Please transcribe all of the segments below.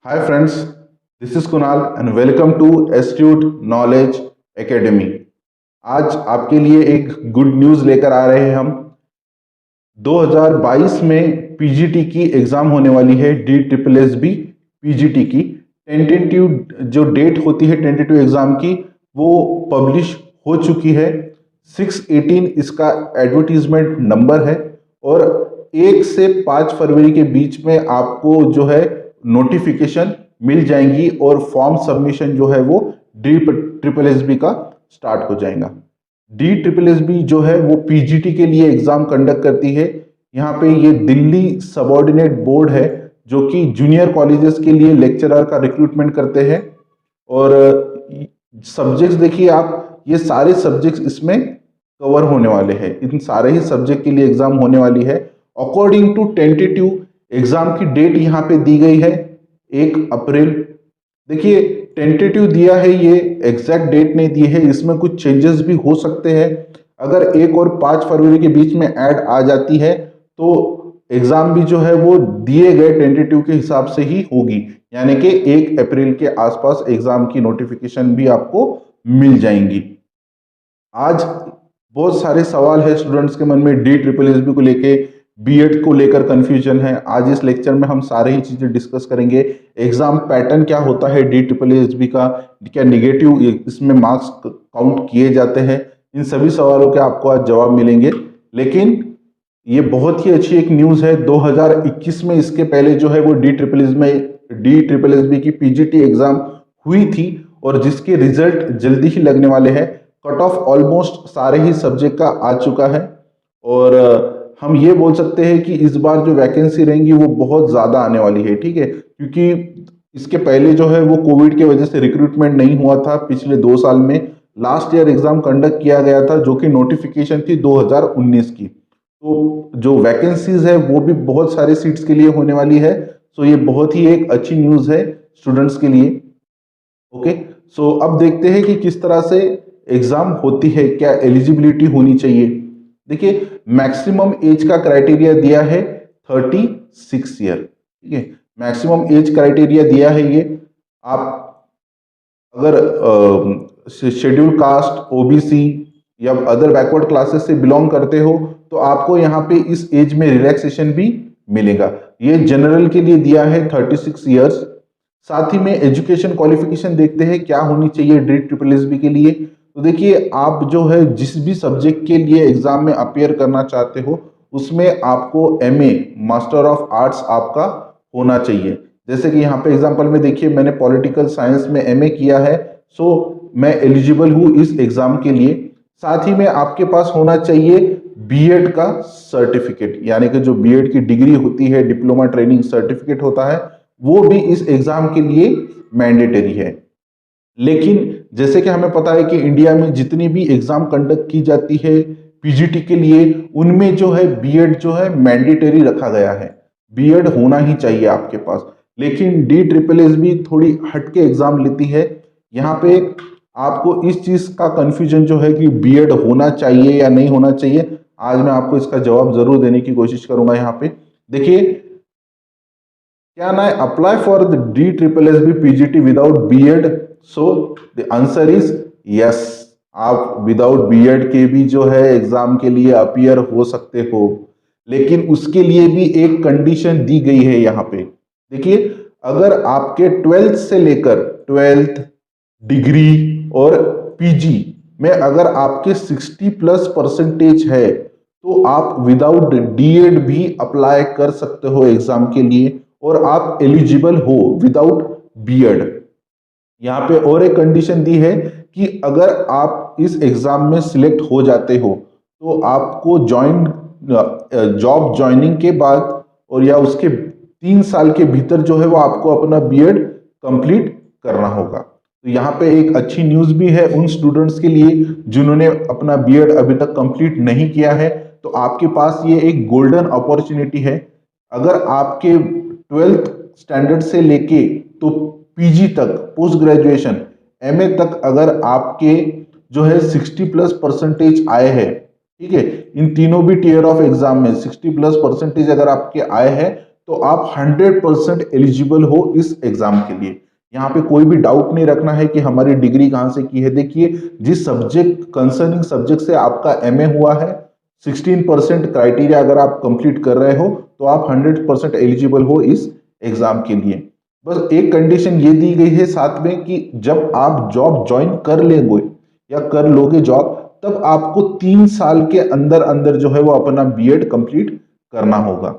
Hi friends, this is Kunal and welcome to Astute Knowledge Academy। आज आपके लिए एक गुड न्यूज़ लेकर आ रहे हैं हम। 2022 में पीजीटी की एग्ज़ाम होने वाली है, D triple S B PGT की टेंटेटिव जो डेट होती है टेंटेटिव एग्ज़ाम की वो पब्लिश हो चुकी है। 6/18 इसका एडवर्टीजमेंट नंबर है और 1 से 5 फरवरी के बीच में आपको जो है नोटिफिकेशन मिल जाएंगी और फॉर्म सबमिशन जो है वो डी ट्रिपल एस बी का स्टार्ट हो जाएगा। डी ट्रिपल एस बी जो है वो पीजीटी के लिए एग्जाम कंडक्ट करती है। यहाँ पे ये दिल्ली सबऑर्डिनेट बोर्ड है जो कि जूनियर कॉलेजेस के लिए लेक्चरर का रिक्रूटमेंट करते हैं। और सब्जेक्ट्स देखिए आप, ये सारे सब्जेक्ट्स इसमें कवर होने वाले हैं। इन सारे ही सब्जेक्ट के लिए एग्जाम होने वाली है। अकॉर्डिंग टू टेंटेटिव एग्जाम की डेट यहाँ पे दी गई है 1 अप्रैल। देखिए टेंटेटिव दिया है, ये एग्जैक्ट डेट नहीं दी है, इसमें कुछ चेंजेस भी हो सकते हैं। अगर 1 और 5 फरवरी के बीच में ऐड आ जाती है तो एग्जाम भी जो है वो दिए गए टेंटेटिव के हिसाब से ही होगी, यानी कि 1 अप्रैल के आसपास एग्जाम की नोटिफिकेशन भी आपको मिल जाएंगी। आज बहुत सारे सवाल है स्टूडेंट्स के मन में डी ट्रिपल एस बी को लेके, बीएड को लेकर कंफ्यूजन है। आज इस लेक्चर में हम सारे ही चीजें डिस्कस करेंगे। एग्जाम पैटर्न क्या होता है डी ट्रिपल एस बी का, क्या निगेटिव इसमें मार्क्स काउंट किए जाते हैं, इन सभी सवालों के आपको आज जवाब मिलेंगे। लेकिन ये बहुत ही अच्छी एक न्यूज़ है। 2021 में इसके पहले जो है वो डी ट्रिपल एस बी की पीजीटी एग्जाम हुई थी और जिसके रिजल्ट जल्दी ही लगने वाले हैं। कट ऑफ ऑलमोस्ट सारे ही सब्जेक्ट का आ चुका है और हम ये बोल सकते हैं कि इस बार जो वैकेंसी रहेंगी वो बहुत ज़्यादा आने वाली है, ठीक है, क्योंकि इसके पहले जो है वो कोविड के वजह से रिक्रूटमेंट नहीं हुआ था। पिछले 2 साल में लास्ट ईयर एग्जाम कंडक्ट किया गया था जो कि नोटिफिकेशन थी 2019 की। तो जो वैकेंसीज है वो भी बहुत सारे सीट्स के लिए होने वाली है। सो ये बहुत ही एक अच्छी न्यूज़ है स्टूडेंट्स के लिए। ओके, सो अब देखते हैं कि किस तरह से एग्जाम होती है, क्या एलिजिबिलिटी होनी चाहिए। देखिए मैक्सिमम एज का क्राइटेरिया दिया है 36 ईयर, ठीक है, मैक्सिमम एज क्राइटेरिया दिया है ये। आप अगर शेड्यूल कास्ट, ओबीसी या अदर बैकवर्ड क्लासेस से बिलोंग करते हो तो आपको यहाँ पे इस एज में रिलैक्सेशन भी मिलेगा। ये जनरल के लिए दिया है 36 ईयर्स। साथ ही में एजुकेशन क्वालिफिकेशन देखते हैं क्या होनी चाहिए डी ट्रिपल एस बी के लिए। तो देखिए आप जो है जिस भी सब्जेक्ट के लिए एग्जाम में अपियर करना चाहते हो उसमें आपको एमए मास्टर ऑफ आर्ट्स आपका होना चाहिए। जैसे कि यहाँ पे एग्जांपल में देखिए मैंने पॉलिटिकल साइंस में एमए किया है, सो मैं एलिजिबल हूँ इस एग्जाम के लिए। साथ ही में आपके पास होना चाहिए बीएड का सर्टिफिकेट, यानी कि जो बीएड की डिग्री होती है, डिप्लोमा ट्रेनिंग सर्टिफिकेट होता है, वो भी इस एग्जाम के लिए मैंडेटरी है। लेकिन जैसे कि हमें पता है कि इंडिया में जितनी भी एग्जाम कंडक्ट की जाती है पीजीटी के लिए उनमें जो है बीएड जो है मैंडेटरी रखा गया है, बीएड होना ही चाहिए आपके पास। लेकिन डी ट्रिपल एस भी थोड़ी हटके एग्जाम लेती है। यहाँ पे आपको इस चीज का कंफ्यूजन जो है कि बीएड होना चाहिए या नहीं होना चाहिए, आज मैं आपको इसका जवाब जरूर देने की कोशिश करूंगा। यहाँ पे देखिए, can I apply for the D triple S B PGT without BEd? So the answer is yes, आप विदाउट बीएड के भी जो है एग्जाम के लिए अपियर हो सकते हो। लेकिन उसके लिए भी एक कंडीशन दी गई है यहाँ पे। देखिए अगर आपके 12th से लेकर 12th डिग्री और पीजी में अगर आपके 60+ % है तो आप विदाउट डीएड भी अप्लाई कर सकते हो एग्जाम के लिए और आप एलिजिबल हो विदाउट बीएड। यहाँ पे और एक कंडीशन दी है कि अगर आप इस एग्जाम में सिलेक्ट हो जाते हो तो आपको जॉब ज्वाइनिंग के बाद और या उसके 3 साल के भीतर जो है वो आपको अपना बीएड कंप्लीट करना होगा। तो यहाँ पे एक अच्छी न्यूज़ भी है उन स्टूडेंट्स के लिए जिन्होंने अपना बीएड अभी तक कंप्लीट नहीं किया है। तो आपके पास ये एक गोल्डन अपॉर्चुनिटी है। अगर आपके 12th स्टैंडर्ड से लेके तो पीजी तक, पोस्ट ग्रेजुएशन एमए तक अगर आपके जो है 60+ % आए हैं, ठीक है, इन तीनों भी टीयर ऑफ एग्जाम में 60+ % अगर आपके आए हैं तो तो आप 100% एलिजिबल हो इस एग्जाम के लिए। यहाँ पे कोई भी डाउट नहीं रखना है कि हमारी डिग्री कहाँ से की है। देखिए, जिस सब्जेक्ट कंसर्निंग सब्जेक्ट से आपका एमए हुआ है, 16% क्राइटेरिया अगर आप कंप्लीट कर रहे हो तो आप 100% एलिजिबल हो इस एग्जाम के लिए। बस एक कंडीशन ये दी गई है साथ में कि जब आप जॉब ज्वाइन कर लेंगे या कर लोगे जॉब, तब आपको 3 साल के अंदर अंदर जो है वो अपना बीएड कंप्लीट करना होगा।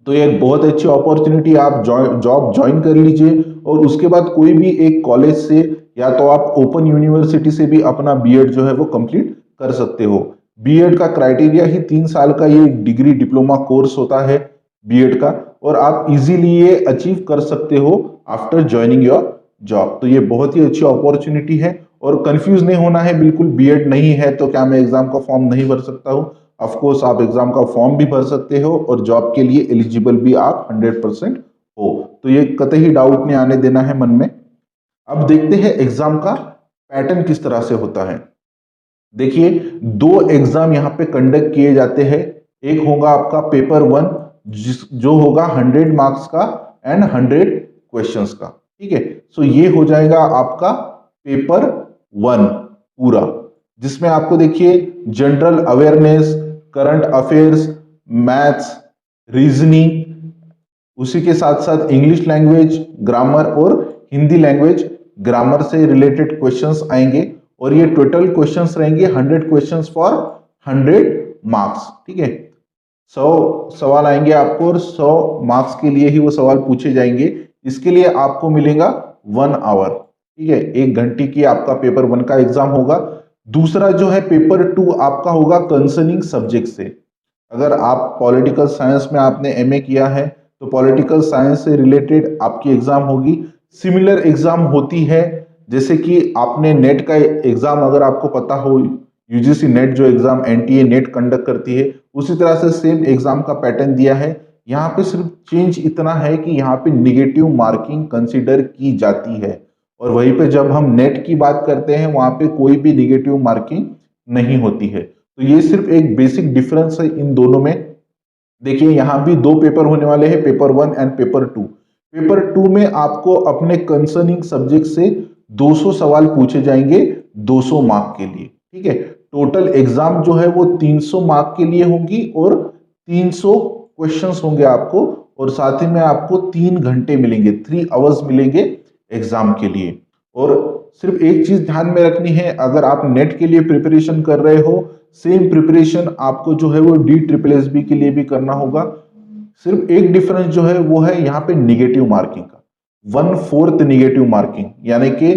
तो ये एक बहुत अच्छी अपॉर्चुनिटी, आप जॉब ज्वाइन कर लीजिए और उसके बाद कोई भी एक कॉलेज से या तो आप ओपन यूनिवर्सिटी से भी अपना बीएड जो है वो कंप्लीट कर सकते हो। बीएड का क्राइटेरिया ही 3 साल का ये डिग्री डिप्लोमा कोर्स होता है बीएड का, और आप इजीली ये अचीव कर सकते हो आफ्टर ज्वाइनिंग योर जॉब। तो ये बहुत ही अच्छी अपॉर्चुनिटी है और कंफ्यूज नहीं होना है बिल्कुल। बीएड नहीं है तो क्या मैं एग्जाम का फॉर्म नहीं भर सकता हूँ? ऑफ कोर्स आप एग्जाम का फॉर्म भी भर सकते हो और जॉब के लिए एलिजिबल भी आप 100% हो। तो ये कतई डाउट नहीं आने देना है मन में। अब देखते हैं एग्जाम का पैटर्न किस तरह से होता है। देखिए, 2 एग्जाम यहाँ पे कंडक्ट किए जाते हैं। एक होगा आपका पेपर 1 जो होगा 100 मार्क्स का एंड 100 क्वेश्चंस का। ठीक है, सो ये हो जाएगा आपका पेपर 1 पूरा, जिसमें आपको देखिए general awareness, current affairs, maths, reasoning, उसी के साथ साथ इंग्लिश लैंग्वेज ग्रामर और हिंदी लैंग्वेज ग्रामर से रिलेटेड क्वेश्चंस आएंगे। और ये टोटल क्वेश्चंस रहेंगे 100 क्वेश्चंस फॉर 100 मार्क्स। ठीक है, 100 सवाल आएंगे आपको और 100 मार्क्स के लिए ही वो सवाल पूछे जाएंगे। इसके लिए आपको मिलेगा 1 आवर। ठीक है, 1 घंटे की आपका पेपर 1 का एग्जाम होगा। दूसरा जो है पेपर 2 आपका होगा कंसर्निंग सब्जेक्ट से। अगर आप पॉलिटिकल साइंस में आपने एमए किया है तो पॉलिटिकल साइंस से रिलेटेड आपकी एग्जाम होगी। सिमिलर एग्जाम होती है जैसे कि आपने नेट का एग्जाम, अगर आपको पता हो यूजीसी नेट जो एग्जाम एनटीए नेट कंडक्ट करती है, उसी तरह से सेम एग्जाम का पैटर्न दिया है। यहाँ पे सिर्फ चेंज इतना है कि यहाँ पे निगेटिव मार्किंग कंसीडर की जाती है और वहीं पे जब हम नेट की बात करते हैं वहां पे कोई भी निगेटिव मार्किंग नहीं होती है। तो ये सिर्फ एक बेसिक डिफरेंस है इन दोनों में। देखिए, यहाँ भी 2 पेपर होने वाले हैं, पेपर 1 एंड पेपर 2। पेपर 2 में आपको अपने कंसर्निंग सब्जेक्ट से 200 सवाल पूछे जाएंगे 200 मार्क के लिए। ठीक है, टोटल एग्जाम जो है वो 300 मार्क के लिए होंगी और 300 क्वेश्चंस होंगे आपको, और साथ ही में आपको 3 घंटे मिलेंगे, 3 आवर्स मिलेंगे एग्जाम के लिए। और सिर्फ एक चीज ध्यान में रखनी है, अगर आप नेट के लिए प्रिपरेशन कर रहे हो, सेम प्रिपरेशन आपको जो है वो DSSB के लिए भी करना होगा। सिर्फ एक डिफरेंस जो है वो है यहाँ पे निगेटिव मार्किंग का, 1/4 निगेटिव मार्किंग, यानी कि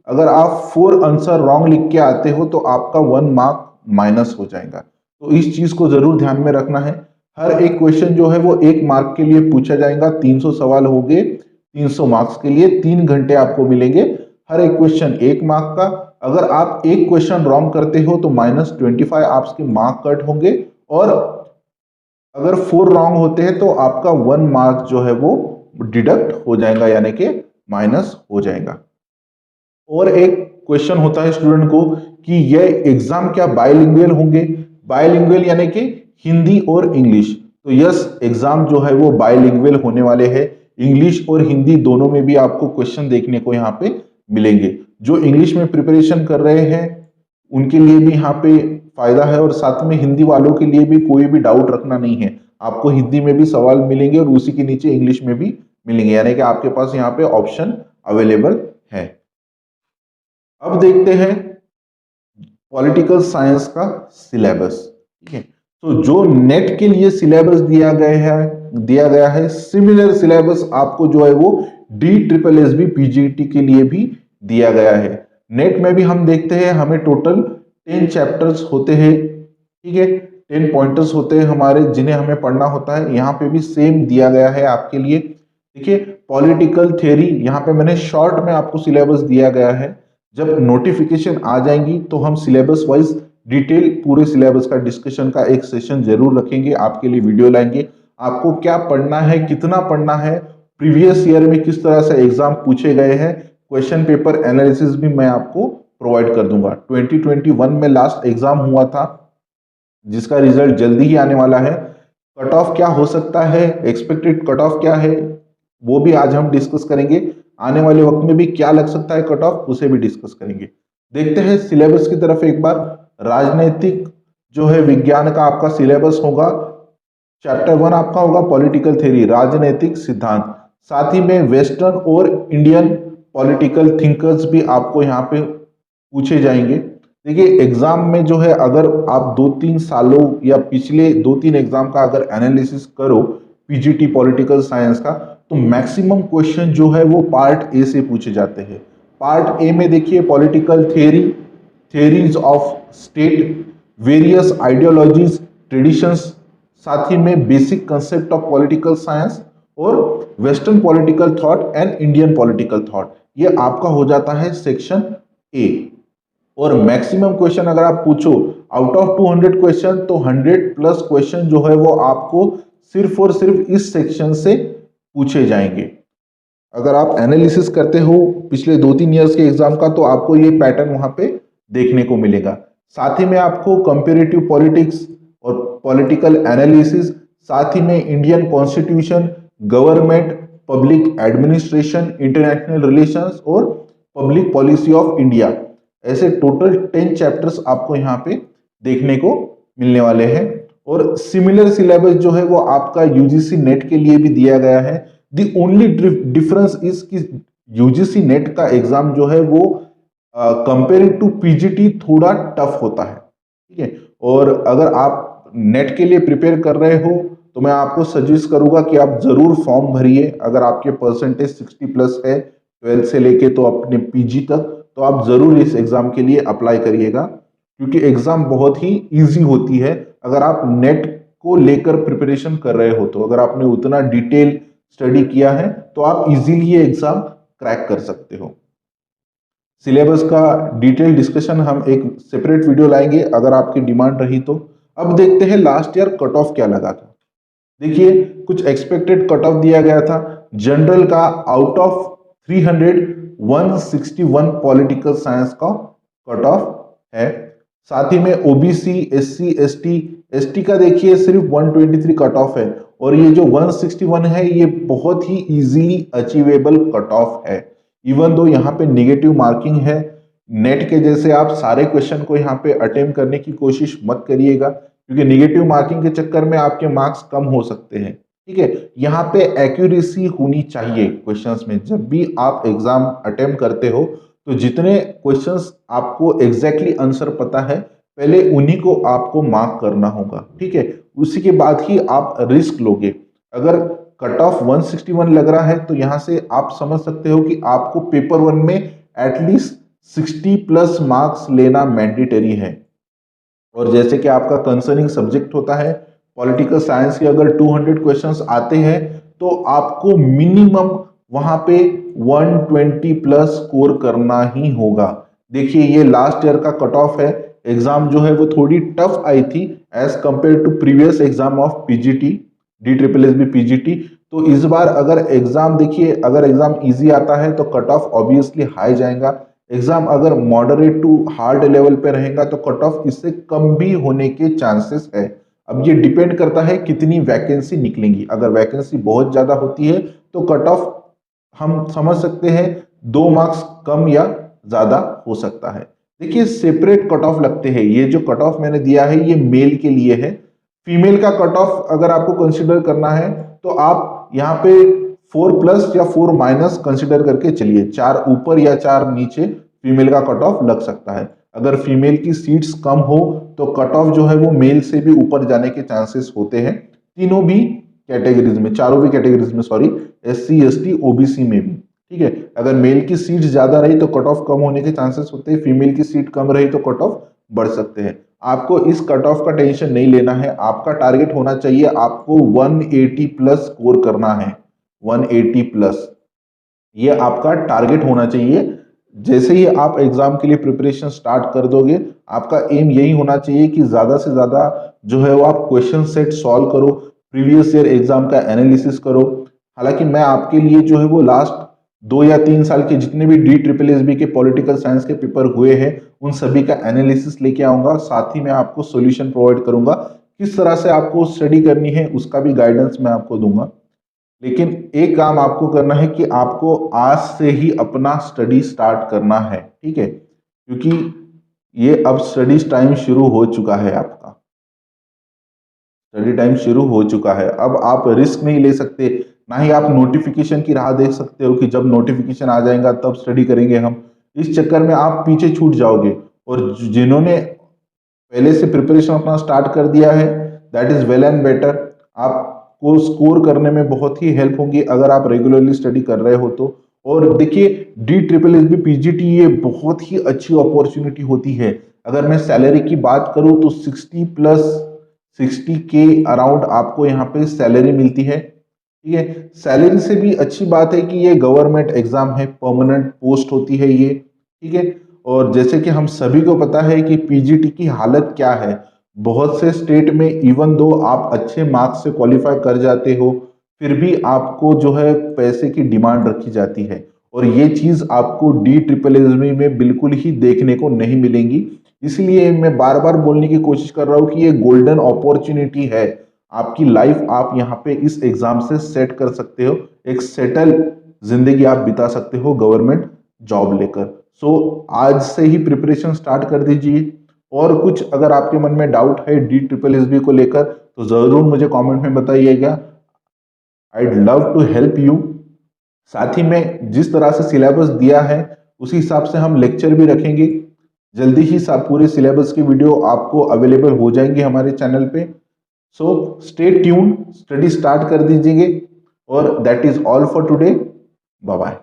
अगर आप 4 आंसर रॉन्ग लिख के आते हो तो आपका 1 मार्क माइनस हो जाएगा। तो इस चीज को जरूर ध्यान में रखना है। हर एक क्वेश्चन जो है वो 1 मार्क के लिए पूछा जाएगा। 300 सवाल हो गए 300 मार्क्स के लिए, 3 घंटे आपको मिलेंगे। हर एक क्वेश्चन 1 मार्क का। अगर आप एक क्वेश्चन रॉन्ग करते हो तो -25 आपके मार्क कट होंगे, और अगर 4 रॉन्ग होते हैं तो आपका 1 मार्क जो है वो डिडक्ट हो जाएगा, यानी कि माइनस हो जाएगा। और एक क्वेश्चन होता है स्टूडेंट को कि यह एग्जाम क्या बायलिंगुअल होंगे? बायलिंगुअल यानी कि हिंदी और इंग्लिश। तो यस, एग्जाम जो है वो बायलिंगुअल होने वाले हैं। इंग्लिश और हिंदी दोनों में भी आपको क्वेश्चन देखने को यहाँ पे मिलेंगे। जो इंग्लिश में प्रिपरेशन कर रहे हैं उनके लिए भी यहाँ पे फायदा है, और साथ में हिंदी वालों के लिए भी कोई भी डाउट रखना नहीं है। आपको हिंदी में भी सवाल मिलेंगे और उसी के नीचे इंग्लिश में भी मिलेंगे, यानी कि आपके पास यहाँ पे ऑप्शन अवेलेबल है। अब देखते हैं पॉलिटिकल साइंस का सिलेबस। ठीक है, तो जो नेट के लिए सिलेबस दिया गया है सिमिलर सिलेबस आपको जो है वो DSSB PGT के लिए भी दिया गया है। नेट में भी हम देखते हैं हमें टोटल 10 चैप्टर्स होते हैं। ठीक है, 10 पॉइंटर्स होते हैं हमारे, जिन्हें हमें पढ़ना होता है। यहाँ पे भी सेम दिया गया है आपके लिए। देखिए, पॉलिटिकल थ्योरी यहाँ पे मैंने शॉर्ट में आपको सिलेबस दिया गया है। जब नोटिफिकेशन आ जाएंगी तो हम सिलेबस वाइज डिटेल पूरे सिलेबस का डिस्कशन का एक सेशन जरूर रखेंगे, आपके लिए वीडियो लाएंगे। आपको क्या पढ़ना है, कितना पढ़ना है, प्रीवियस ईयर में किस तरह से एग्जाम पूछे गए हैं, क्वेश्चन पेपर एनालिसिस भी मैं आपको प्रोवाइड कर दूंगा। 2021 में लास्ट एग्जाम हुआ था जिसका रिजल्ट जल्दी ही आने वाला है। कट ऑफ क्या हो सकता है, एक्सपेक्टेड कट ऑफ क्या है, वो भी आज हम डिस्कस करेंगे। आने वाले वक्त में भी क्या लग सकता है कट ऑफ, उसे भी डिस्कस करेंगे। देखते हैं सिलेबस की तरफ एक बार। राजनीतिक जो है विज्ञान का आपका सिलेबस होगा, चैप्टर 1 आपका होगा पॉलिटिकल थ्योरी, राजनीतिक सिद्धांत। साथ ही में वेस्टर्न और इंडियन पॉलिटिकल थिंकर्स भी आपको यहाँ पे पूछे जाएंगे। देखिए एग्जाम में जो है, अगर आप 2-3 सालों या पिछले 2-3 एग्जाम का अगर एनालिसिस करो पीजीटी पॉलिटिकल साइंस का, तो मैक्सिमम क्वेश्चन जो है वो पार्ट ए से पूछे जाते हैं। पार्ट ए में देखिए political theory, theories of state, various ideologies, traditions, साथ ही में basic concept of political science और western political thought and Indian political thought, ये आपका हो जाता है सेक्शन ए। और मैक्सिमम क्वेश्चन अगर आप पूछो आउट ऑफ 200 क्वेश्चन, तो 100+ क्वेश्चन जो है वो आपको सिर्फ और सिर्फ इस सेक्शन से पूछे जाएंगे। अगर आप एनालिसिस करते हो पिछले 2-3 ईयर्स के एग्जाम का, तो आपको ये पैटर्न वहां पे देखने को मिलेगा। साथ ही में आपको कंपेरेटिव पॉलिटिक्स और पॉलिटिकल एनालिसिस, साथ ही में Indian constitution, government, public administration, international relations और पब्लिक पॉलिसी ऑफ इंडिया, ऐसे टोटल 10 चैप्टर्स आपको यहाँ पे देखने को मिलने वाले हैं। और सिमिलर सिलेबस जो है वो आपका यूजीसी नेट के लिए भी दिया गया है। दी ओनली डिफरेंस इज कि यूजीसी नेट का एग्जाम जो है वो कंपेयरिंग टू पीजीटी थोड़ा टफ होता है, ठीक है। और अगर आप नेट के लिए प्रिपेयर कर रहे हो, तो मैं आपको सजेस्ट करूंगा कि आप जरूर फॉर्म भरिए। अगर आपके परसेंटेज 60+ है 12th से लेके तो अपने पीजी तक, तो आप जरूर इस एग्जाम के लिए अप्लाई करिएगा, क्योंकि एग्जाम बहुत ही इजी होती है अगर आप नेट को लेकर प्रिपरेशन कर रहे हो। तो अगर आपने उतना डिटेल स्टडी किया है तो आप इजीली ये एग्जाम क्रैक कर सकते हो। सिलेबस का डिटेल डिस्कशन हम एक सेपरेट वीडियो लाएंगे अगर आपकी डिमांड रही तो। अब देखते हैं लास्ट ईयर कट ऑफ क्या लगा था। देखिए कुछ एक्सपेक्टेड कट ऑफ दिया गया था। जनरल का आउट ऑफ 300 161 पॉलिटिकल साइंस का कट ऑफ है। साथ ही में ओबीसी, एससी, एसटी का देखिए सिर्फ 123 कट ऑफ है। और ये जो 161 है ये बहुत ही इजीली अचीवेबल कट ऑफ है। इवन दो यहाँ पे निगेटिव मार्किंग है, नेट के जैसे आप सारे क्वेश्चन को यहाँ पे अटेम्प्ट करने की कोशिश मत करिएगा, क्योंकि निगेटिव मार्किंग के चक्कर में आपके मार्क्स कम हो सकते हैं, ठीक है। यहाँ पे एक्यूरेसी होनी चाहिए क्वेश्चंस में। जब भी आप एग्जाम अटेम्प्ट करते हो तो जितने क्वेश्चंस आपको एग्जैक्टली आंसर पता है, पहले उन्हीं को आपको मार्क करना होगा, ठीक है। उसी के बाद ही आप रिस्क लोगे। अगर कट ऑफ 161 लग रहा है तो यहां से आप समझ सकते हो कि आपको पेपर 1 में एटलीस्ट 60+ मार्क्स लेना मैंडेटरी है। और जैसे कि आपका कंसर्निंग सब्जेक्ट होता है पॉलिटिकल साइंस के, अगर 200 क्वेश्चंस आते हैं तो आपको मिनिमम वहां पे 120+ स्कोर करना ही होगा। देखिए ये लास्ट ईयर का कट ऑफ है। एग्जाम जो है वो थोड़ी टफ आई थी as compare to previous exam of PGT, DSSB PGT. तो इस बार अगर एग्जाम देखिए, अगर एग्जाम इजी आता है तो कट ऑफ ऑब्वियसली हाई जाएगा। एग्जाम अगर मॉडरेट टू हार्ड लेवल पे रहेगा तो कट ऑफ इससे कम भी होने के चांसेस है। अब ये डिपेंड करता है कितनी वैकेंसी निकलेंगी। अगर वैकेंसी बहुत ज्यादा होती है तो कट ऑफ हम समझ सकते हैं 2 मार्क्स कम या ज्यादा हो सकता है। देखिए सेपरेट कट ऑफ लगते हैं। ये जो कट ऑफ मैंने दिया है ये मेल के लिए है। फीमेल का कट ऑफ अगर आपको कंसिडर करना है तो आप यहाँ पे 4+ या 4- कंसिडर करके चलिए। 4 ऊपर या 4 नीचे फीमेल का कट ऑफ लग सकता है। अगर फीमेल की सीट्स कम हो तो कट ऑफ जो है वो मेल से भी ऊपर जाने के चांसेस होते हैं। तीनों भी कैटेगरीज में, चारों भी कैटेगरीज में, सॉरी, SC, ST, OBC में भी, ठीक है। अगर मेल की सीट ज्यादा रही तो कट ऑफ कम होने के चांसेस होते हैं, फीमेल की सीट कम रही तो कट ऑफ बढ़ सकते हैं। आपको इस कट ऑफ का टेंशन नहीं लेना है। आपका टारगेट होना चाहिए, आपको 180+ स्कोर करना है। 180+, ये आपका टारगेट होना चाहिए। जैसे ही आप एग्जाम के लिए प्रिपरेशन स्टार्ट कर दोगे, आपका एम यही होना चाहिए कि ज्यादा से ज्यादा जो है वो आप क्वेश्चन सेट सॉल्व करो, प्रीवियस ईयर एग्जाम का एनालिसिस करो। हालांकि मैं आपके लिए जो है वो लास्ट 2 या 3 साल के जितने भी DSSB के पॉलिटिकल साइंस के पेपर हुए हैं उन सभी का एनालिसिस लेके आऊंगा। साथ ही मैं आपको सोल्यूशन प्रोवाइड करूंगा किस तरह से आपको स्टडी करनी है उसका भी गाइडेंस मैं आपको दूंगा। लेकिन एक काम आपको करना है कि आपको आज से ही अपना स्टडी स्टार्ट करना है, ठीक है, क्योंकि ये अब स्टडी टाइम शुरू हो चुका है, आपका स्टडी टाइम शुरू हो चुका है। अब आप रिस्क नहीं ले सकते, ना ही आप नोटिफिकेशन की राह देख सकते हो कि जब नोटिफिकेशन आ जाएगा तब स्टडी करेंगे हम। इस चक्कर में आप पीछे छूट जाओगे। और जिन्होंने पहले से प्रिपरेशन अपना स्टार्ट कर दिया है, that is well and better. आपको स्कोर करने में बहुत ही हेल्प होगी अगर आप रेगुलरली स्टडी कर रहे हो तो। और देखिए, D triple S B PGT ये बहुत ही अच्छी अपॉर्चुनिटी होती है। अगर मैं सैलरी की बात करूं तो 60 के अराउंड आपको यहाँ पे सैलरी मिलती है, ठीक है। सैलरी से भी अच्छी बात है कि ये गवर्नमेंट एग्जाम है, परमानेंट पोस्ट होती है ये, ठीक है। और जैसे कि हम सभी को पता है कि पीजीटी की हालत क्या है, बहुत से स्टेट में इवन दो आप अच्छे मार्क्स से क्वालिफाई कर जाते हो, फिर भी आपको जो है पैसे की डिमांड रखी जाती है। और ये चीज आपको डी ट्रिपल एस में बिल्कुल ही देखने को नहीं मिलेंगी। इसलिए मैं बार बार बोलने की कोशिश कर रहा हूँ कि ये गोल्डन अपॉर्चुनिटी है, आपकी लाइफ आप यहाँ पे इस एग्जाम से सेट कर सकते हो, एक सेटल जिंदगी आप बिता सकते हो गवर्नमेंट जॉब लेकर। सो आज से ही प्रिपरेशन स्टार्ट कर दीजिए। और कुछ अगर आपके मन में डाउट है डी ट्रिपल एस बी को लेकर तो जरूर मुझे कमेंट में बताइएगा, I'd love to help you. साथ ही में जिस तरह से सिलेबस दिया है उसी हिसाब से हम लेक्चर भी रखेंगे। जल्दी ही पूरे सिलेबस की वीडियो आपको अवेलेबल हो जाएंगी हमारे चैनल पे। So stay tune, study start कर दीजिए। और that is all for today, bye bye.